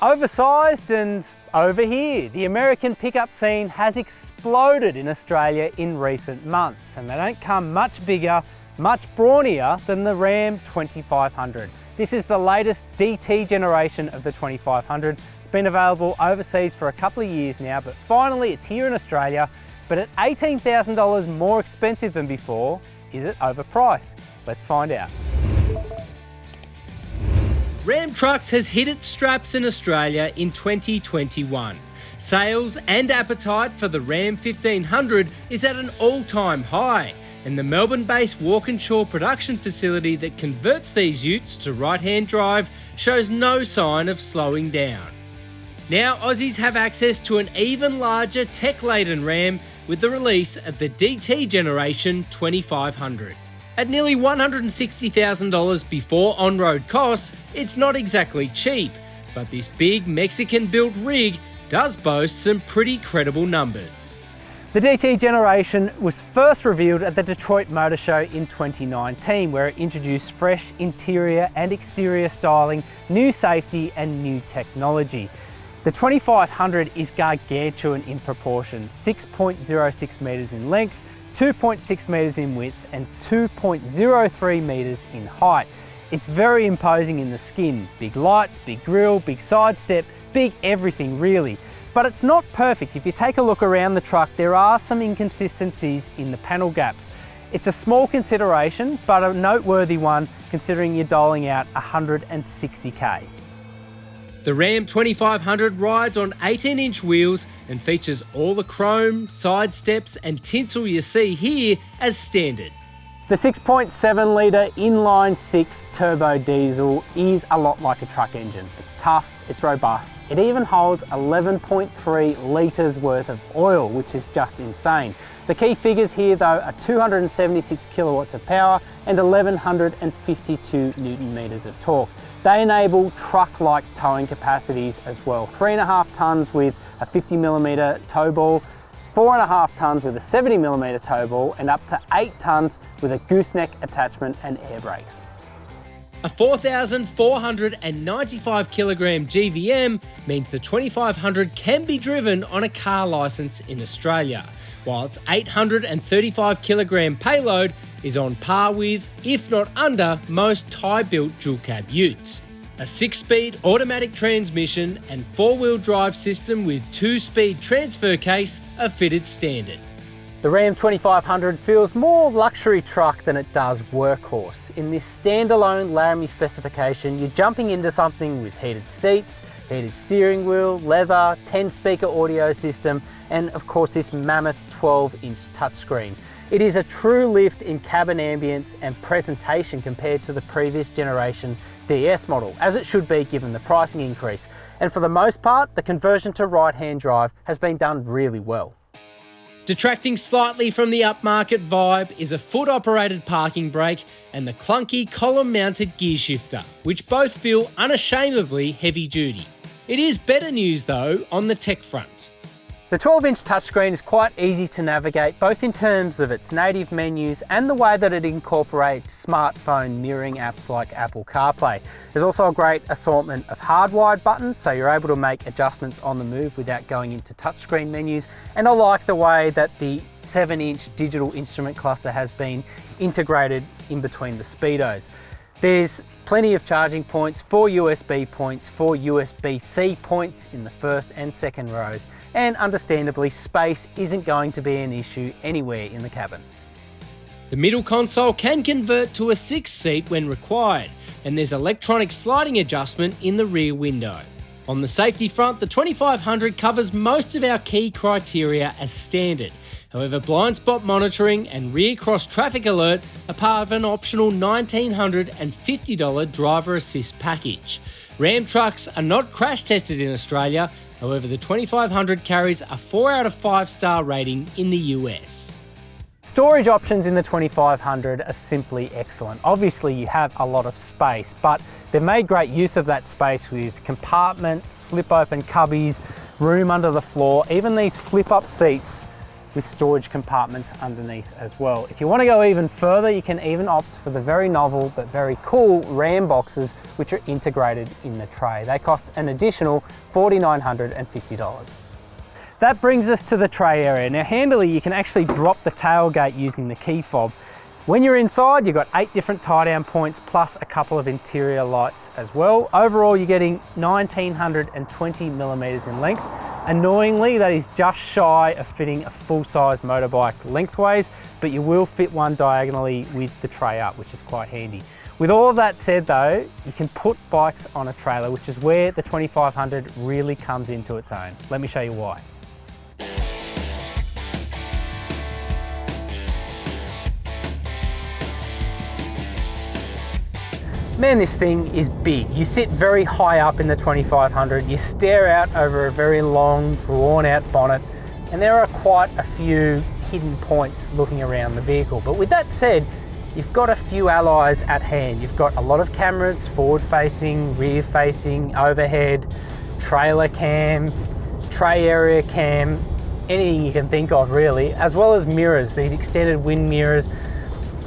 Oversized and over here. The American pickup scene has exploded in Australia in recent months, and they don't come much bigger, much brawnier than the Ram 2500. This is the latest DT generation of the 2500. It's been available overseas for a couple of years now, but finally it's here in Australia. But at $18,000 more expensive than before, is it overpriced? Let's find out. Ram Trucks has hit its straps in Australia in 2021. Sales and appetite for the Ram 1500 is at an all-time high, and the Melbourne-based Walkinshaw production facility that converts these utes to right-hand drive shows no sign of slowing down. Now Aussies have access to an even larger tech-laden Ram with the release of the DT generation 2500. At nearly $160,000 before on-road costs, it's not exactly cheap, but this big Mexican-built rig does boast some pretty credible numbers. The DT generation was first revealed at the Detroit Motor Show in 2019, where it introduced fresh interior and exterior styling, new safety and new technology. The 2500 is gargantuan in proportion, 6.06 metres in length, 2.6 metres in width and 2.03 metres in height. It's very imposing in the skin. Big lights, big grille, big side step, big everything really. But it's not perfect. If you take a look around the truck, there are some inconsistencies in the panel gaps. It's a small consideration, but a noteworthy one considering you're doling out 160k. The Ram 2500 rides on 18-inch wheels and features all the chrome, side steps and tinsel you see here as standard. The 6.7 litre inline-six turbo diesel is a lot like a truck engine. It's tough, it's robust. It even holds 11.3 litres worth of oil, which is just insane. The key figures here though are 276 kilowatts of power and 1152 newton meters of torque. They enable truck-like towing capacities as well. 3.5 tonnes with a 50mm tow ball, 4.5 tonnes with a 70mm tow ball, and up to 8 tonnes with a gooseneck attachment and air brakes. A 4,495 kilogram GVM means the 2500 can be driven on a car licence in Australia, while its 835 kilogram payload is on par with, if not under, most Thai-built dual-cab utes. A 6-speed automatic transmission and 4-wheel drive system with 2-speed transfer case are fitted standard. The Ram 2500 feels more luxury truck than it does workhorse. In this standalone Laramie specification, you're jumping into something with heated seats, heated steering wheel, leather, 10-speaker audio system, and of course this mammoth 12-inch touchscreen. It is a true lift in cabin ambience and presentation compared to the previous generation DS model, as it should be given the pricing increase. And for the most part, the conversion to right-hand drive has been done really well. Detracting slightly from the upmarket vibe is a foot-operated parking brake and the clunky column-mounted gear shifter, which both feel unashamedly heavy-duty. It is better news though on the tech front. The 12-inch touchscreen is quite easy to navigate, both in terms of its native menus and the way that it incorporates smartphone mirroring apps like Apple CarPlay. There's also a great assortment of hardwired buttons, so you're able to make adjustments on the move without going into touchscreen menus. And I like the way that the 7-inch digital instrument cluster has been integrated in between the speedos. There's plenty of charging points, 4 USB points, 4 USB-C points in the first and second rows, and understandably space isn't going to be an issue anywhere in the cabin. The middle console can convert to a 6th seat when required, and there's electronic sliding adjustment in the rear window. On the safety front, the 2500 covers most of our key criteria as standard. However, blind spot monitoring and rear cross traffic alert are part of an optional $1,950 driver assist package. Ram trucks are not crash tested in Australia, however the 2500 carries a 4 out of 5 star rating in the US. Storage options in the 2500 are simply excellent. Obviously you have a lot of space, but they've made great use of that space with compartments, flip open cubbies, room under the floor, even these flip up seats with storage compartments underneath as well. If you want to go even further, you can even opt for the very novel but very cool Ram boxes, which are integrated in the tray. They cost an additional $4,950. That brings us to the tray area. Now handily, you can actually drop the tailgate using the key fob. When you're inside, you've got 8 different tie-down points plus a couple of interior lights as well. Overall, you're getting 1920 millimeters in length. Annoyingly, that is just shy of fitting a full-size motorbike lengthways, but you will fit one diagonally with the tray up, which is quite handy. With all of that said though, you can put bikes on a trailer, which is where the 2500 really comes into its own. Let me show you why. Man, this thing is big. You sit very high up in the 2500, you stare out over a very long, drawn out bonnet, and there are quite a few hidden points looking around the vehicle. But with that said, you've got a few allies at hand. You've got a lot of cameras, forward facing, rear facing, overhead, trailer cam, tray area cam, anything you can think of really, as well as mirrors, these extended wind mirrors,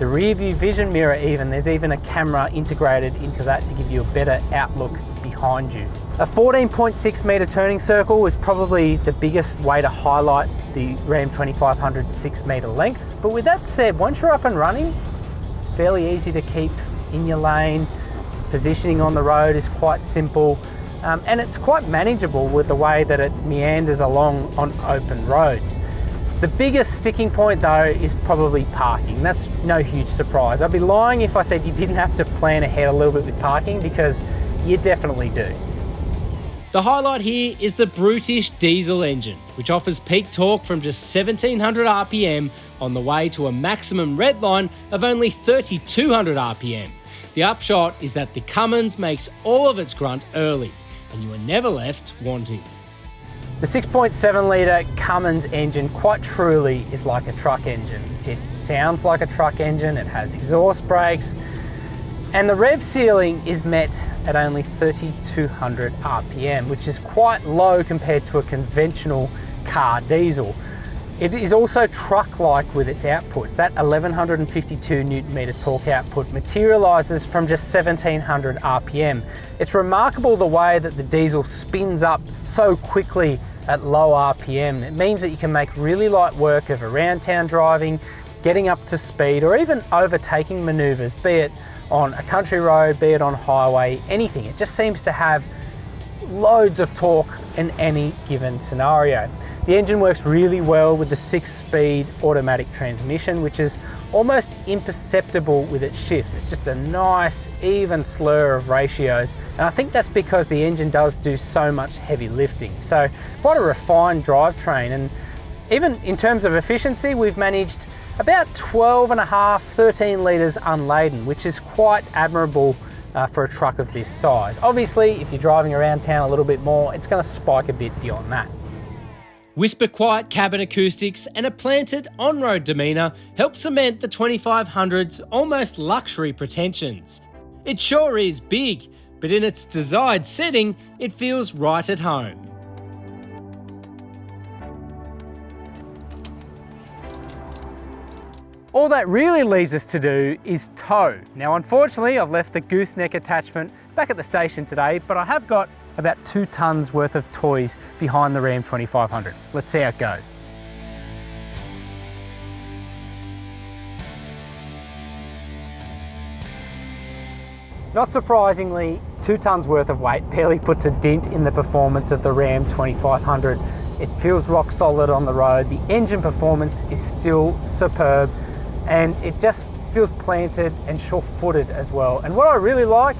the rear view vision mirror even. There's even a camera integrated into that to give you a better outlook behind you. A 14.6 metre turning circle is probably the biggest way to highlight the Ram 2500's 6 metre length. But with that said, once you're up and running, it's fairly easy to keep in your lane. Positioning on the road is quite simple, and it's quite manageable with the way that it meanders along on open roads. The biggest sticking point though is probably parking. That's no huge surprise. I'd be lying if I said you didn't have to plan ahead a little bit with parking, because you definitely do. The highlight here is the brutish diesel engine, which offers peak torque from just 1700 RPM on the way to a maximum redline of only 3200 RPM. The upshot is that the Cummins makes all of its grunt early, and you are never left wanting. The 6.7 litre Cummins engine quite truly is like a truck engine. It sounds like a truck engine, it has exhaust brakes, and the rev ceiling is met at only 3200 RPM, which is quite low compared to a conventional car diesel. It is also truck-like with its outputs. That 1152 Newton-metre torque output materialises from just 1700 RPM. It's remarkable the way that the diesel spins up so quickly at low RPM. It means that you can make really light work of around town driving, getting up to speed, or even overtaking manoeuvres, be it on a country road, be it on highway, anything. It just seems to have loads of torque in any given scenario. The engine works really well with the 6-speed automatic transmission, which is almost imperceptible with its shifts. It's just a nice, even slur of ratios. And I think that's because the engine does do so much heavy lifting. So quite a refined drivetrain. And even in terms of efficiency, we've managed about 12.5, 13 litres unladen, which is quite admirable for a truck of this size. Obviously, if you're driving around town a little bit more, it's going to spike a bit beyond that. Whisper quiet cabin acoustics and a planted on-road demeanour help cement the 2500's almost luxury pretensions. It sure is big, but in its desired setting, it feels right at home. All that really leaves us to do is tow. Now unfortunately, I've left the gooseneck attachment back at the station today, but I have got about 2 tonnes worth of toys behind the Ram 2500. Let's see how it goes. Not surprisingly, 2 tonnes worth of weight barely puts a dent in the performance of the Ram 2500. It feels rock solid on the road. The engine performance is still superb, and it just feels planted and sure-footed as well. And what I really like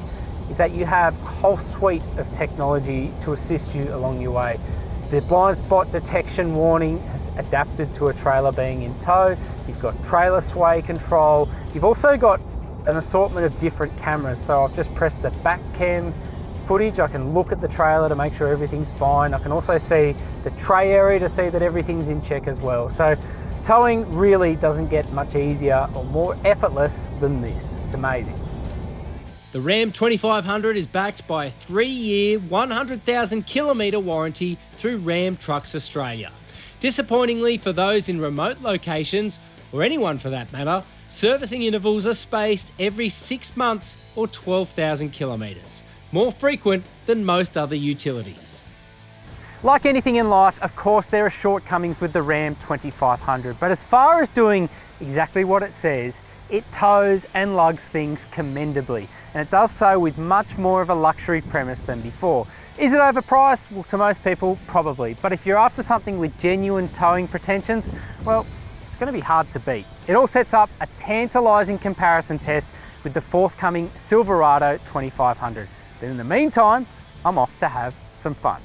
is that you have a whole suite of technology to assist you along your way. The blind spot detection warning has adapted to a trailer being in tow. You've got trailer sway control. You've also got an assortment of different cameras. So I've just pressed the back cam footage. I can look at the trailer to make sure everything's fine. I can also see the tray area to see that everything's in check as well. So towing really doesn't get much easier or more effortless than this. It's amazing. The Ram 2500 is backed by a 3-year, 100,000 kilometre warranty through Ram Trucks Australia. Disappointingly for those in remote locations, or anyone for that matter, servicing intervals are spaced every 6 months or 12,000 kilometres, more frequent than most other utilities. Like anything in life, of course, there are shortcomings with the Ram 2500, but as far as doing exactly what it says, it tows and lugs things commendably, and it does so with much more of a luxury premise than before. Is it overpriced? Well, to most people, probably, but if you're after something with genuine towing pretensions, well, it's going to be hard to beat. It all sets up a tantalising comparison test with the forthcoming Silverado 2500. But in the meantime, I'm off to have some fun.